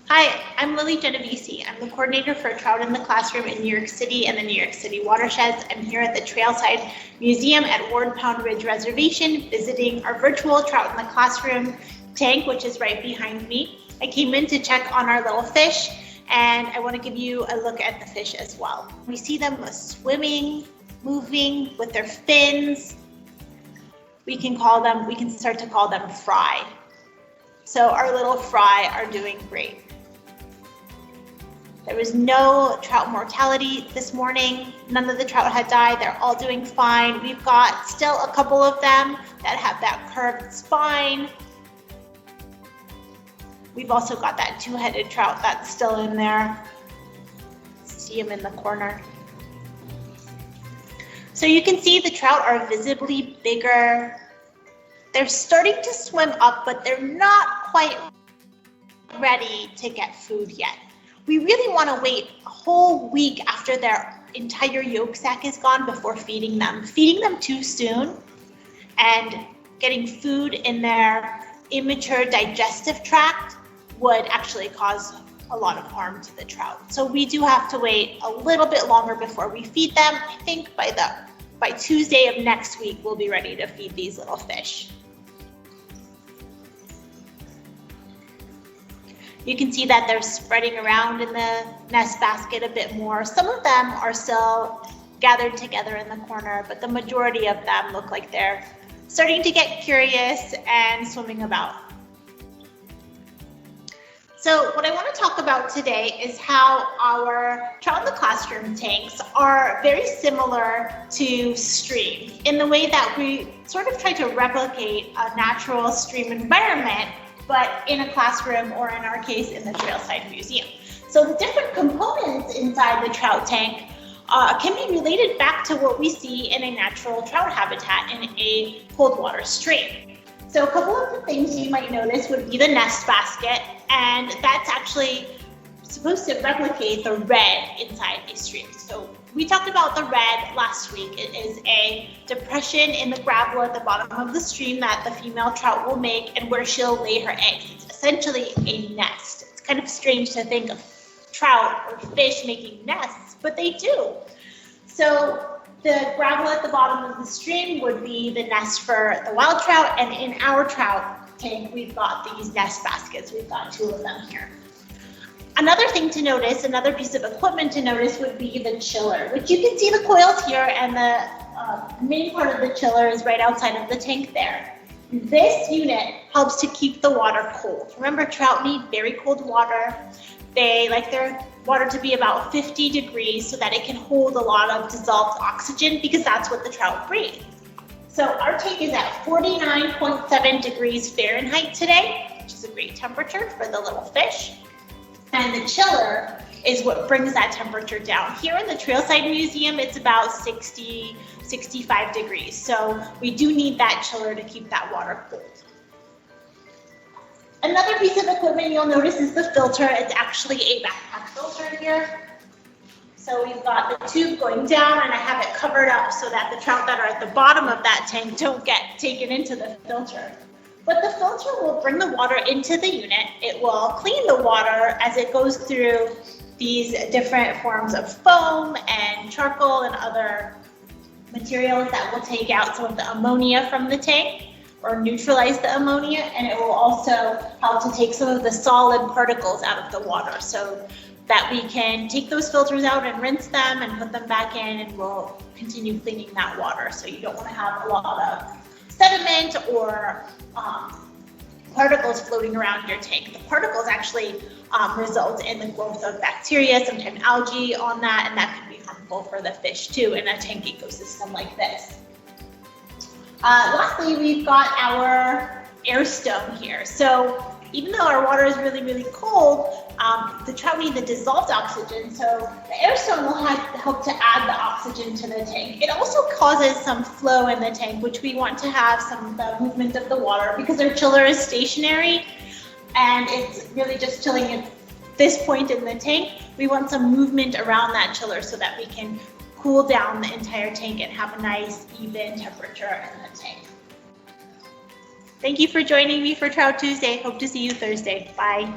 Hi, I'm Lily Genovese. I'm the coordinator for Trout in the Classroom in New York City and the New York City watersheds. I'm here at the Trailside Museum at Ward Pound Ridge Reservation, visiting our virtual Trout in the Classroom tank, which is right behind me. I came in to check on our little fish, and I want to give you a look at the fish as well. We see them swimming, moving with their fins. We can start to call them fry. So our little fry are doing great. There was no trout mortality this morning. None of the trout had died. They're all doing fine. We've got still a couple of them that have that curved spine. We've also got that two-headed trout that's still in there. See him in the corner. So you can see the trout are visibly bigger. They're starting to swim up, but they're not quite ready to get food yet. We really want to wait a whole week after their entire yolk sac is gone before feeding them. Feeding them too soon and getting food in their immature digestive tract would actually cause a lot of harm to the trout. So we do have to wait a little bit longer before we feed them. I think by Tuesday of next week, we'll be ready to feed these little fish. You can see that they're spreading around in the nest basket a bit more. Some of them are still gathered together in the corner, but the majority of them look like they're starting to get curious and swimming about. So what I want to talk about today is how our Trout in the Classroom tanks are very similar to streams in the way that we sort of try to replicate a natural stream environment, but in a classroom, or in our case, in the Trailside Museum. So the different components inside the trout tank can be related back to what we see in a natural trout habitat in a cold water stream. So a couple of the things you might notice would be the nest basket, and that's actually supposed to replicate the red inside a stream. So we talked about the red last week. It is a depression in the gravel at the bottom of the stream that the female trout will make and where she'll lay her eggs. It's essentially a nest. It's kind of strange to think of trout or fish making nests, but they do. So the gravel at the bottom of the stream would be the nest for the wild trout, and in our trout tank, we've got these nest baskets. We've got 2 of them here. Another thing to notice, another piece of equipment to notice would be the chiller, which you can see the coils here, and the main part of the chiller is right outside of the tank there. This unit helps to keep the water cold. Remember, trout need very cold water. They like their water to be about 50 degrees so that it can hold a lot of dissolved oxygen, because that's what the trout breathe. So our tank is at 49.7 degrees Fahrenheit today, which is a great temperature for the little fish. And the chiller is what brings that temperature down. Here in the Trailside Museum, it's about 60, 65 degrees. So we do need that chiller to keep that water cold. Another piece of equipment you'll notice is the filter. It's actually a backpack filter here. So we've got the tube going down, and I have it covered up so that the trout that are at the bottom of that tank don't get taken into the filter. But the filter will bring the water into the unit. It will clean the water as it goes through these different forms of foam and charcoal and other materials that will take out some of the ammonia from the tank or neutralize the ammonia, and it will also help to take some of the solid particles out of the water so that we can take those filters out and rinse them and put them back in, and we'll continue cleaning that water. So you don't want to have a lot of sediment or particles floating around your tank. The particles actually result in the growth of bacteria, sometimes algae on that, and that could be harmful for the fish too in a tank ecosystem like this. Lastly, we've got our air stone here. So even though our water is really, really cold, the trout need the dissolved oxygen, so the air stone will help to add the oxygen to the tank. It also causes some flow in the tank, which we want to have some of the movement of the water, because our chiller is stationary and it's really just chilling at this point in the tank. We want some movement around that chiller so that we can cool down the entire tank and have a nice even temperature in the tank. Thank you for joining me for Trout Tuesday. Hope to see you Thursday. Bye.